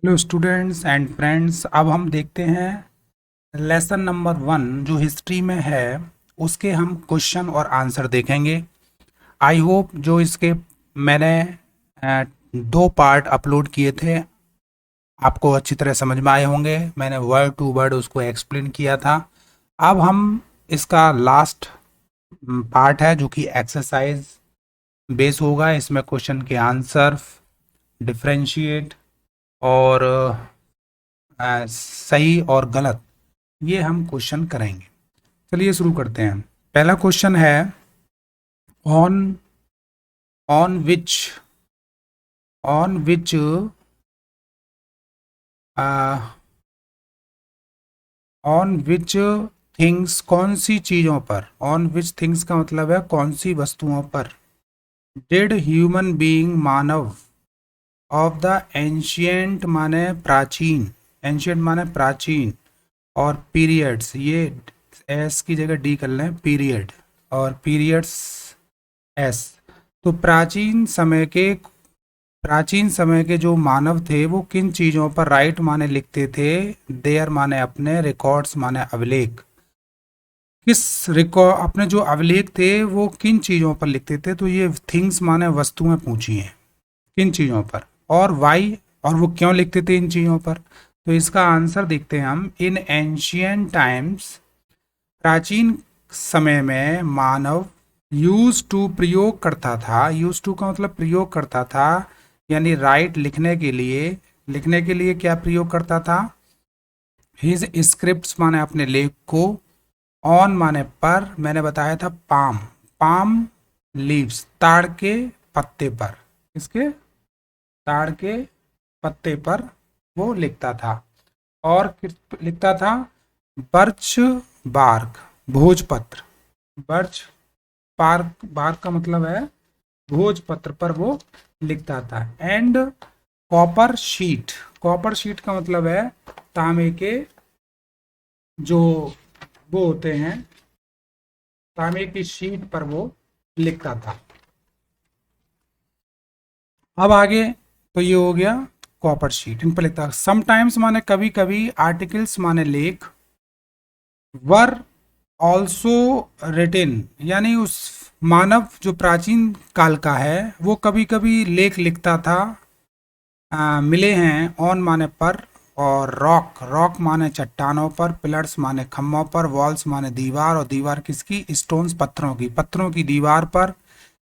Hello students and friends, अब हम देखते हैं लेसन नंबर 1 जो हिस्ट्री में है उसके हम क्वेश्चन और आंसर देखेंगे। आई होप जो इसके मैंने दो पार्ट अपलोड किए थे आपको अच्छी तरह समझ में आए होंगे। मैंने वर्ड टू वर्ड उसको एक्सप्लेन किया था। अब हम इसका लास्ट पार्ट है जो कि एक्सरसाइज बेस होगा। इसमें क्वेश्चन के आंसर, डिफरेंशिएट और सही और गलत ये हम क्वेश्चन करेंगे। चलिए शुरू करते हैं। पहला क्वेश्चन है on on which on which on which things, कौन सी चीज़ों पर। ऑन विच थिंग्स का मतलब है कौन सी वस्तुओं पर। Did human being, Manav, of the ancient माने प्राचीन, एंशियंट माने प्राचीन, और पीरियड्स, ये एस की जगह डी कर लें, पीरियड और पीरियड्स एस। तो प्राचीन समय के जो मानव थे वो किन चीज़ों पर राइट माने लिखते थे। देयर माने अपने, रिकॉर्ड्स माने अभिलेख। किस रिकॉर्ड, अपने जो अभिलेख थे वो किन चीज़ों पर लिखते थे। तो ये थिंग्स माने वस्तुएं पूछी हैं, किन चीज़ों पर, और वाई, और वो क्यों लिखते थे इन चीज़ों पर। तो इसका आंसर देखते हैं हम। इन एंशियंट टाइम्स, प्राचीन समय में मानव यूज टू, प्रयोग करता था। यूज टू का मतलब प्रयोग करता था, यानी राइट लिखने के लिए क्या प्रयोग करता था। हिज स्क्रिप्ट्स माने अपने लेख को, ऑन माने पर, मैंने बताया था पाम, पाम लीव्स, ताड़ के पत्ते पर, इसके ताड़ के पत्ते पर वो लिखता था। और लिखता था बर्च बार्क, भोजपत्र, बर्च बार्क का मतलब है भोजपत्र पर वो लिखता था। And copper sheet, copper sheet का मतलब है तांबे के जो वो होते हैं, तांबे की शीट पर वो लिखता था। अब आगे, तो ये हो गया कॉपर शीट, इन पर लिखता। समटाइम्स माने कभी कभी, आर्टिकल्स माने लेख, वर ऑल्सो रिटिन, यानी उस मानव जो प्राचीन काल का है वो कभी कभी लेख लिखता था। मिले हैं, ऑन माने पर, और रॉक, रॉक माने चट्टानों पर, पिलर्स माने खम्भों पर, वॉल्स माने दीवार, और दीवार किसकी, स्टोन्स पत्थरों की, पत्थरों की दीवार पर।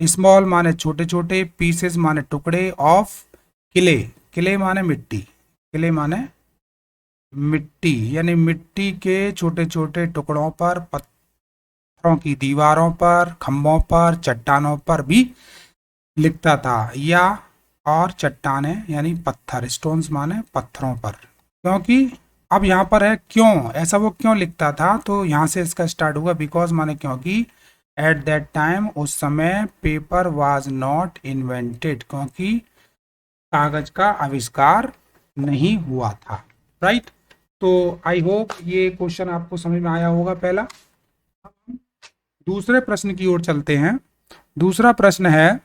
स्मॉल माने छोटे छोटे, पीसेस माने टुकड़े, ऑफ किले, किले माने मिट्टी, किले माने मिट्टी, यानी मिट्टी के छोटे छोटे टुकड़ों पर, पत्थरों की दीवारों पर, खम्भों पर, चट्टानों पर भी लिखता था। या और चट्टाने यानी पत्थर, स्टोन्स माने पत्थरों पर। क्योंकि अब यहाँ पर है क्यों, ऐसा वो क्यों लिखता था, तो यहाँ से इसका स्टार्ट हुआ। बिकॉज माने क्योंकि, एट दैट टाइम, उस समय, पेपर वाज नॉट इन्वेंटेड, क्योंकि कागज का आविष्कार नहीं हुआ था। राइट। तो आई होप ये क्वेश्चन आपको समझ में आया होगा पहला। अब हम दूसरे प्रश्न की ओर चलते हैं। दूसरा प्रश्न है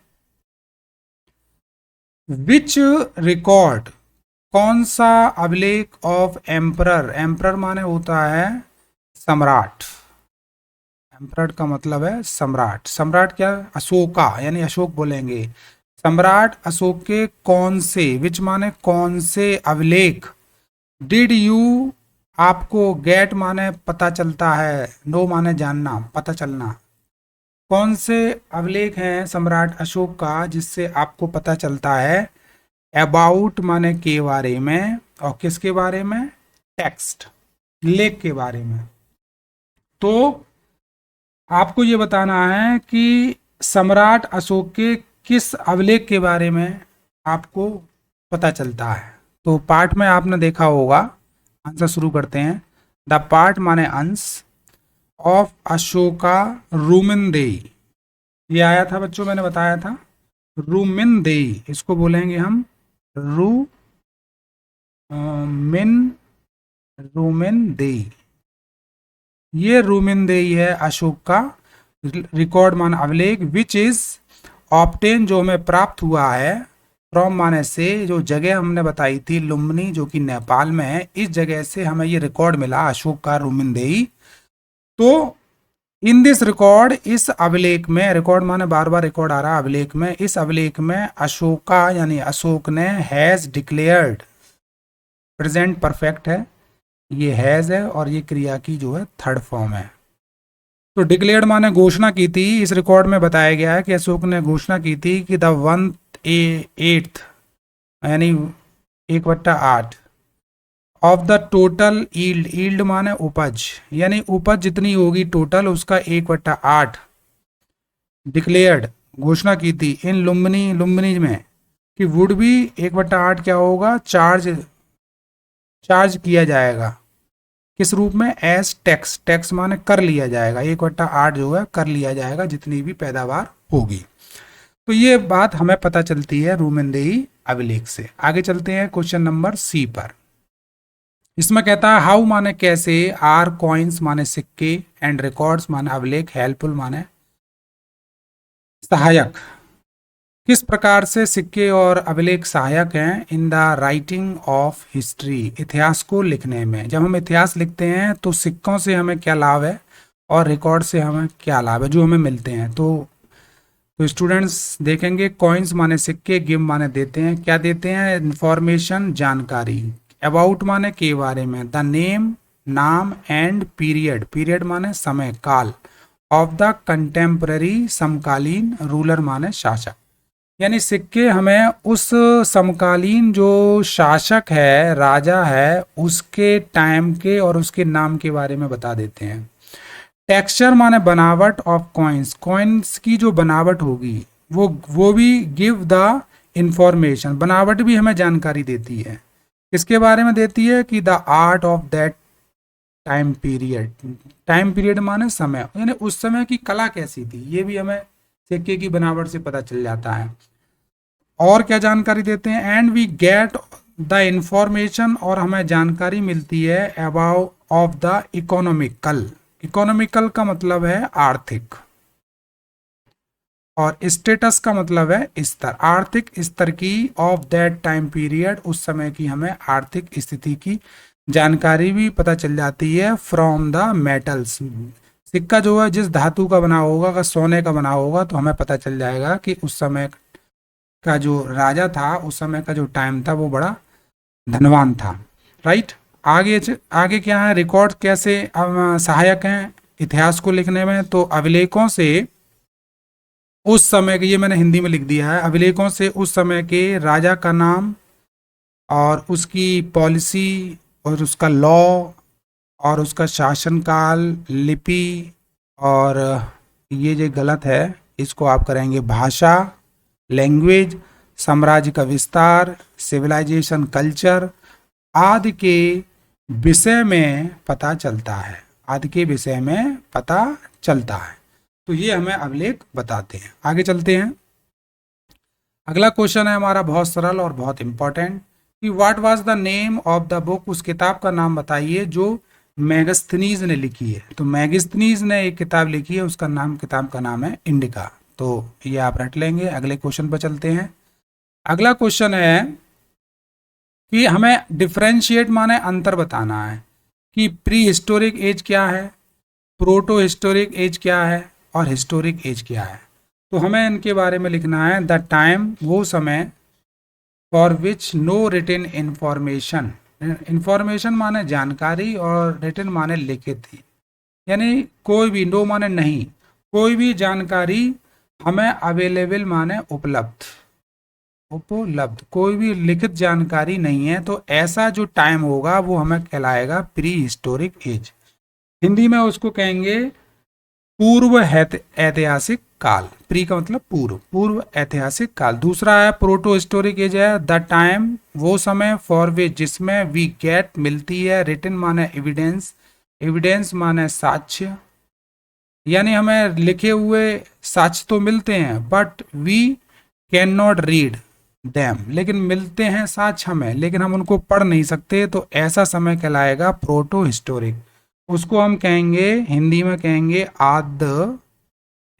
विच रिकॉर्ड, कौन सा अभिलेख, ऑफ एम्परर, एम्परर माने होता है सम्राट, एम्परर का मतलब है सम्राट, सम्राट क्या, अशोका, यानी अशोक बोलेंगे। सम्राट अशोक के कौन से, विच माने कौन से अभिलेख, डिड यू, आपको, गेट माने पता चलता है, नो माने जानना, पता चलना, कौन से अभिलेख हैं सम्राट अशोक का जिससे आपको पता चलता है। अबाउट माने के बारे में, और किसके बारे में, टेक्स्ट, लेख के बारे में। तो आपको ये बताना है कि सम्राट अशोक के किस अभिलेख के बारे में आपको पता चलता है। तो पाठ में आपने देखा होगा। आंसर शुरू करते हैं। द पार्ट माने अंश, ऑफ अशोका रूमिनदेई, ये आया था बच्चों, मैंने बताया था रूमिनदेई, इसको बोलेंगे हम रू मिन रूमिनदेई, ये रूमिनदेई है अशोक का रिकॉर्ड मान अभिलेख। विच इज ऑप्टेन, जो हमें प्राप्त हुआ है, फ्रॉम माने से, जो जगह हमने बताई थी लुम्बिनी जो कि नेपाल में है, इस जगह से हमें ये रिकॉर्ड मिला अशोक का रुमिनदेही। तो इन दिस रिकॉर्ड, इस अभिलेख में, रिकॉर्ड माने बार बार रिकॉर्ड आ रहा अभिलेख में, इस अभिलेख में अशोका यानी अशोक ने हैज डिक्लेयर्ड, प्रेजेंट परफेक्ट है, ये हैज है और ये क्रिया की जो है थर्ड फॉर्म है। तो डिक्लेयर्ड माने घोषणा की थी। इस रिकॉर्ड में बताया गया है कि अशोक ने घोषणा की थी कि द 1/8 यानी 1/8 of the total yield, yield माने उपज, यानी उपज जितनी होगी टोटल उसका 1/8 डिक्लेयर्ड, घोषणा की थी इन लुम्बिनी, लुम्बिनी में, कि वुड भी 1/8 क्या होगा, चार्ज किया जाएगा, किस रूप में, एज टैक्स, टैक्स माने कर लिया जाएगा, 1/8 जो है कर लिया जाएगा जितनी भी पैदावार होगी। तो ये बात हमें पता चलती है रुमिनदेही अभिलेख से। आगे चलते हैं क्वेश्चन नंबर सी पर। इसमें कहता है हाउ माने कैसे, आर कॉइन्स माने सिक्के, एंड रिकॉर्ड्स माने अभिलेख, हेल्पफुल माने सहायक, किस प्रकार से सिक्के और अभिलेख सहायक हैं in the writing of history, इतिहास को लिखने में। जब हम इतिहास लिखते हैं तो सिक्कों से हमें क्या लाभ है और रिकॉर्ड से हमें क्या लाभ है जो हमें मिलते हैं। तो स्टूडेंट्स देखेंगे, कॉइन्स माने सिक्के, गिव माने देते हैं, क्या देते हैं, इंफॉर्मेशन जानकारी, अबाउट माने के बारे में, द नेम नाम, एंड पीरियड, पीरियड माने समय काल, ऑफ द कंटेम्पररी समकालीन, रूलर माने शासक, यानी सिक्के हमें उस समकालीन जो शासक है, राजा है, उसके टाइम के और उसके नाम के बारे में बता देते हैं। टेक्सचर माने बनावट ऑफ कॉइन्स, कॉइन्स की जो बनावट होगी वो भी गिव द इंफॉर्मेशन, बनावट भी हमें जानकारी देती है, किसके बारे में देती है कि the art of that time period, time period माने समय, यानी उस समय की कला कैसी थी, ये भी हमें सिक्के की बनावट से पता चल जाता है। और क्या जानकारी देते हैं, and we get the information, और हमें जानकारी मिलती है about of the economical, economical का मतलब है आर्थिक, और स्टेटस का मतलब है स्तर, आर्थिक स्तर की, ऑफ दैट टाइम पीरियड, उस समय की हमें आर्थिक स्थिति की जानकारी भी पता चल जाती है फ्रॉम द मेटल्स। सिक्का जो है जिस धातु का बना होगा, अगर सोने का बना होगा तो हमें पता चल जाएगा कि उस समय का जो राजा था, उस समय का जो टाइम था वो बड़ा धनवान था, राइट। आगे क्या है, रिकॉर्ड कैसे सहायक हैं इतिहास को लिखने में, तो अभिलेखों से उस समय के, ये मैंने हिंदी में लिख दिया है, अभिलेखों से उस समय के राजा का नाम और उसकी पॉलिसी और उसका लॉ और उसका शासनकाल, लिपि, और ये जो गलत है इसको आप करेंगे भाषा, लैंग्वेज, साम्राज्य का विस्तार, सिविलाइजेशन, कल्चर आदि के विषय में पता चलता है, आदि के विषय में पता चलता है। तो ये हमें अभिलेख बताते हैं। आगे चलते हैं। अगला क्वेश्चन है हमारा बहुत सरल और बहुत इंपॉर्टेंट, कि what was the name of the book, उस किताब का नाम बताइए जो मैगस्थनीज ने लिखी है। तो मैगस्थनीज ने एक किताब लिखी है, उसका नाम, किताब का नाम है इंडिका। तो ये आप रट लेंगे। अगले क्वेश्चन पर चलते हैं। अगला क्वेश्चन है कि हमें डिफरेंशिएट माने अंतर बताना है कि प्री हिस्टोरिक एज क्या है, प्रोटो हिस्टोरिक एज क्या है और हिस्टोरिक एज क्या है। तो हमें इनके बारे में लिखना है, द टाइम, वो समय, for which no written information, information माने जानकारी और रिटन माने लिखित ही, यानी कोई भी, नो माने नहीं, कोई भी जानकारी हमें अवेलेबल माने उपलब्ध, उपलब्ध, कोई भी लिखित जानकारी नहीं है। तो ऐसा जो टाइम होगा वो हमें कहलाएगा प्री हिस्टोरिक एज। हिंदी में उसको कहेंगे पूर्व ऐतिहासिक काल। प्री का मतलब पूर्व, पूर्व ऐतिहासिक काल। दूसरा है प्रोटो हिस्टोरिक एज, है द टाइम, वो समय, फॉर विच, जिसमें वी गेट, मिलती है, रिटन माने एविडेंस, एविडेंस माने साक्ष्य, यानी हमें लिखे हुए साक्ष्य तो मिलते हैं but we can not read them, लेकिन मिलते हैं साक्ष्य हमें, लेकिन हम उनको पढ़ नहीं सकते। तो ऐसा समय कहलाएगा प्रोटो हिस्टोरिक। उसको हम कहेंगे, हिंदी में कहेंगे आद्य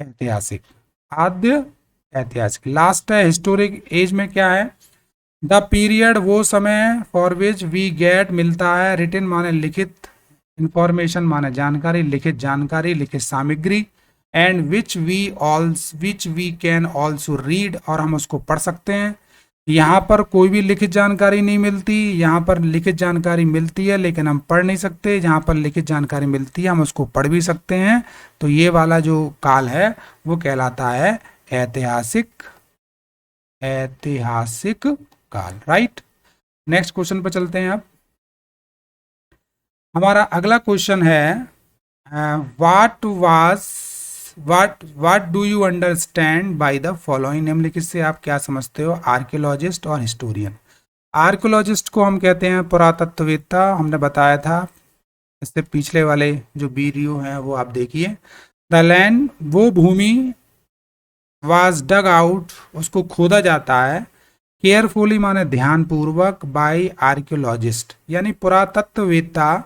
ऐतिहासिक, आद्य ऐतिहासिक। लास्ट है हिस्टोरिक एज में क्या है, द पीरियड वो समय फॉर विच वी गेट मिलता है, रिटन माने लिखित, इंफॉर्मेशन माने जानकारी, लिखित जानकारी, लिखित सामग्री, एंड विच वी कैन ऑल्सो रीड, और हम उसको पढ़ सकते हैं। यहाँ पर कोई भी लिखित जानकारी नहीं मिलती, यहाँ पर लिखित जानकारी मिलती है लेकिन हम पढ़ नहीं सकते, जहाँ पर लिखित जानकारी मिलती है हम उसको पढ़ भी सकते हैं। तो ये वाला जो काल है वो कहलाता है ऐतिहासिक, ऐतिहासिक काल, राइट। नेक्स्ट क्वेश्चन पर चलते हैं। अब हमारा अगला क्वेश्चन है what do you understand by the following, निम्नलिखित से आप क्या समझते हो, आर्कियोलॉजिस्ट और हिस्टोरियन। आर्कियोलॉजिस्ट को हम कहते हैं पुरातत्ववेत्ता, हमने बताया था, इससे पिछले वाले जो वीडियो हैं वो आप देखिए। द लैंड वो भूमि, वाज डग आउट उसको खोदा जाता है, केयरफुली माने ध्यानपूर्वक, बाय आर्कियोलॉजिस्ट यानी पुरातत्ववेत्ता,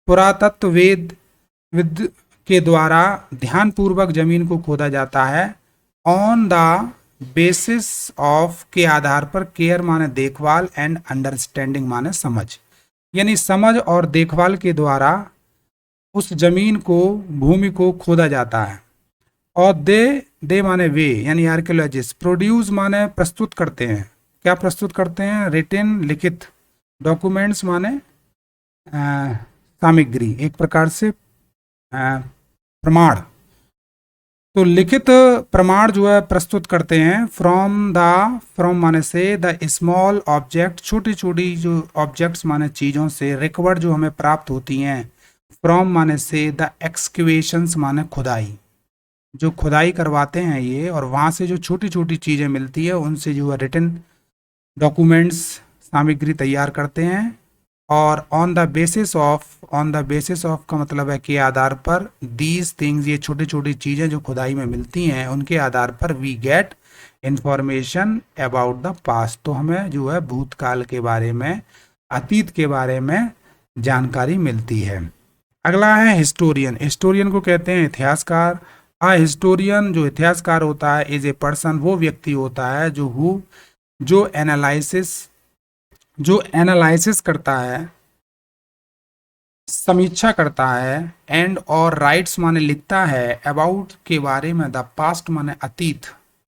पुरातत्ववेद विद के द्वारा ध्यानपूर्वक जमीन को खोदा जाता है। ऑन द बेसिस ऑफ के आधार पर, केयर माने देखभाल, एंड अंडरस्टैंडिंग माने समझ, यानी समझ और देखभाल के द्वारा उस जमीन को, भूमि को खोदा जाता है। और दे माने वे यानी आर्कियोलॉजिस्ट, प्रोड्यूस माने प्रस्तुत करते हैं, क्या प्रस्तुत करते हैं, रिटन लिखित, डॉक्यूमेंट्स माने सामग्री, एक प्रकार से प्रमाण। तो लिखित प्रमाण जो है प्रस्तुत करते हैं। फ्रॉम माने से, द स्मॉल ऑब्जेक्ट छोटी छोटी जो ऑब्जेक्ट्स माने चीज़ों से, रिकवर्ड जो हमें प्राप्त होती हैं, फ्रॉम माने से, द एक्सक्वेशंस माने खुदाई, जो खुदाई करवाते हैं ये, और वहाँ से जो छोटी छोटी चीज़ें मिलती है उनसे जो है रिटन डॉक्यूमेंट्स सामग्री तैयार करते हैं। और ऑन द बेसिस ऑफ का मतलब है कि आधार पर, दीज थिंग्स ये छोटी छोटी चीज़ें जो खुदाई में मिलती हैं उनके आधार पर, we get information about the past, तो हमें जो है भूतकाल के बारे में, अतीत के बारे में जानकारी मिलती है। अगला है हिस्टोरियन। हिस्टोरियन को कहते हैं इतिहासकार। हिस्टोरियन जो इतिहासकार होता है, इज ए पर्सन वो व्यक्ति होता है जो एनालिसिस करता है, समीक्षा करता है, एंड और राइट्स माने लिखता है, अबाउट के बारे में, द पास्ट माने अतीत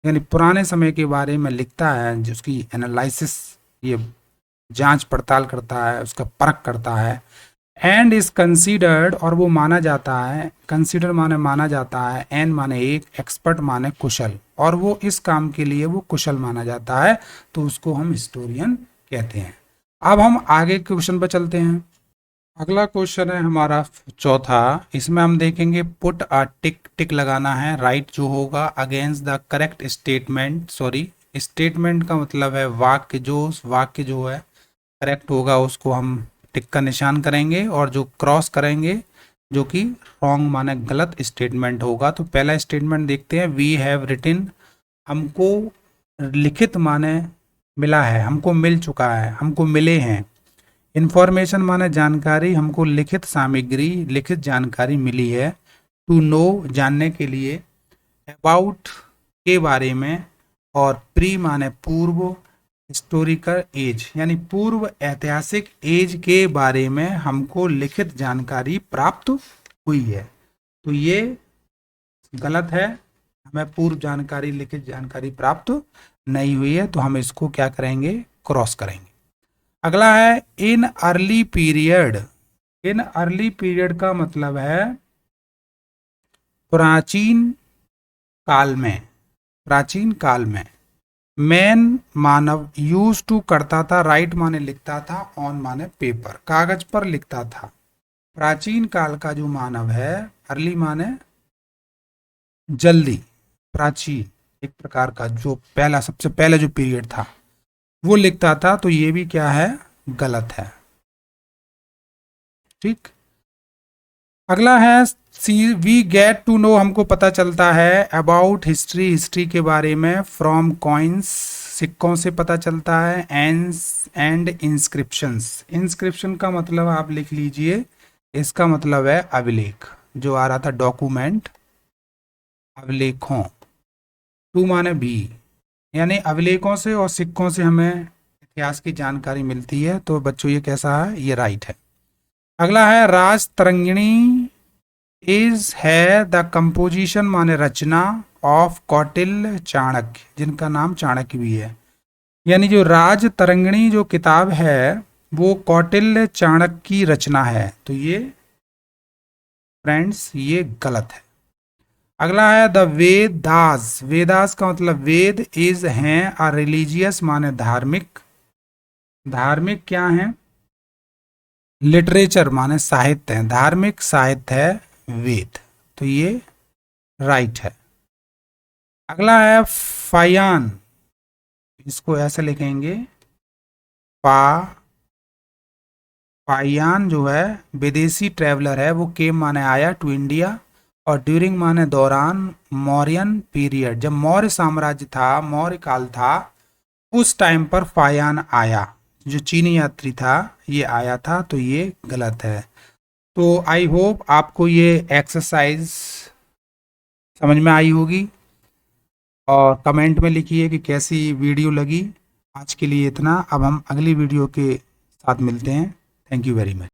यानी पुराने समय के बारे में लिखता है, जिसकी एनालिसिस ये जांच पड़ताल करता है, उसका परख करता है। एंड इज कंसीडर्ड और वो माना जाता है, कंसीडर माने माना जाता है, एंड माने एक, एक्सपर्ट माने कुशल, और वो इस काम के लिए वो कुशल माना जाता है, तो उसको हम हिस्टोरियन कहते हैं। अब हम आगे क्वेश्चन पर चलते हैं। अगला क्वेश्चन है हमारा चौथा, इसमें हम देखेंगे पुट अ टिक, टिक लगाना है, राइट जो होगा against the correct statement, sorry statement का मतलब है वाक्य, जो वाक्य जो है करेक्ट होगा उसको हम टिक का निशान करेंगे, और जो क्रॉस करेंगे जो कि रॉन्ग माने गलत स्टेटमेंट होगा। तो पहला स्टेटमेंट देखते हैं, वी हैव रिटन, हमको लिखित माने मिला है, हमको मिल चुका है, हमको मिले हैं। इंफॉर्मेशन माने जानकारी, हमको लिखित सामग्री, लिखित जानकारी मिली है। टू नो जानने के लिए, अबाउट के बारे में, और प्री माने पूर्व, हिस्टोरिकल एज यानी पूर्व ऐतिहासिक एज के बारे में हमको लिखित जानकारी प्राप्त हुई है। तो ये गलत है, हमें पूर्व जानकारी, लिखित जानकारी प्राप्त नहीं हुई है, तो हम इसको क्या करेंगे, क्रॉस करेंगे। अगला है in early period. In early period का मतलब है प्राचीन काल में, प्राचीन काल में। मैन मानव, यूज टू करता था, राइट माने लिखता था, ऑन माने पेपर, कागज पर लिखता था। प्राचीन काल का जो मानव है, अर्ली माने जल्दी, प्राचीन एक प्रकार का जो पहला, सबसे पहला जो पीरियड था वो लिखता था, तो ये भी क्या है, गलत है, ठीक। अगला है सी, वी गेट टू नो, हमको पता चलता है, अबाउट हिस्ट्री, हिस्ट्री के बारे में, फ्रॉम कॉइन्स, सिक्कों से पता चलता है, एंड इंस्क्रिप्शंस, इंस्क्रिप्शन का मतलब आप लिख लीजिए, इसका मतलब है अभिलेख, जो आ रहा था डॉक्यूमेंट, अभिलेखों। टू माने भी, यानी अभिलेखों से और सिक्कों से हमें इतिहास की जानकारी मिलती है। तो बच्चों ये कैसा है, ये राइट है। अगला है राज तरंगिणी इज है द कंपोजिशन माने रचना ऑफ कौटिल्य चाणक्य, जिनका नाम चाणक्य भी है। यानी जो राज तरंगिणी जो किताब है वो कौटिल्य चाणक्य की रचना है। तो ये फ्रेंड्स ये गलत है। अगला है द वेदास, वेदास का मतलब वेद, इज हैं अ रिलीजियस माने धार्मिक, धार्मिक क्या है, लिटरेचर माने साहित्य है, धार्मिक साहित्य है वेद। तो ये राइट है। अगला है फायान, इसको ऐसे लिखेंगे पा, फायान जो है विदेशी ट्रेवलर है, वो केम माने आया टू इंडिया, और ड्यूरिंग माने दौरान मौर्यन पीरियड, जब मौर्य साम्राज्य था, मौर्य काल था, उस टाइम पर फायान आया, जो चीनी यात्री था ये आया था। तो ये गलत है। तो आई होप आपको ये एक्सरसाइज समझ में आई होगी, और कमेंट में लिखिए कि कैसी वीडियो लगी। आज के लिए इतना, अब हम अगली वीडियो के साथ मिलते हैं। Thank you very much.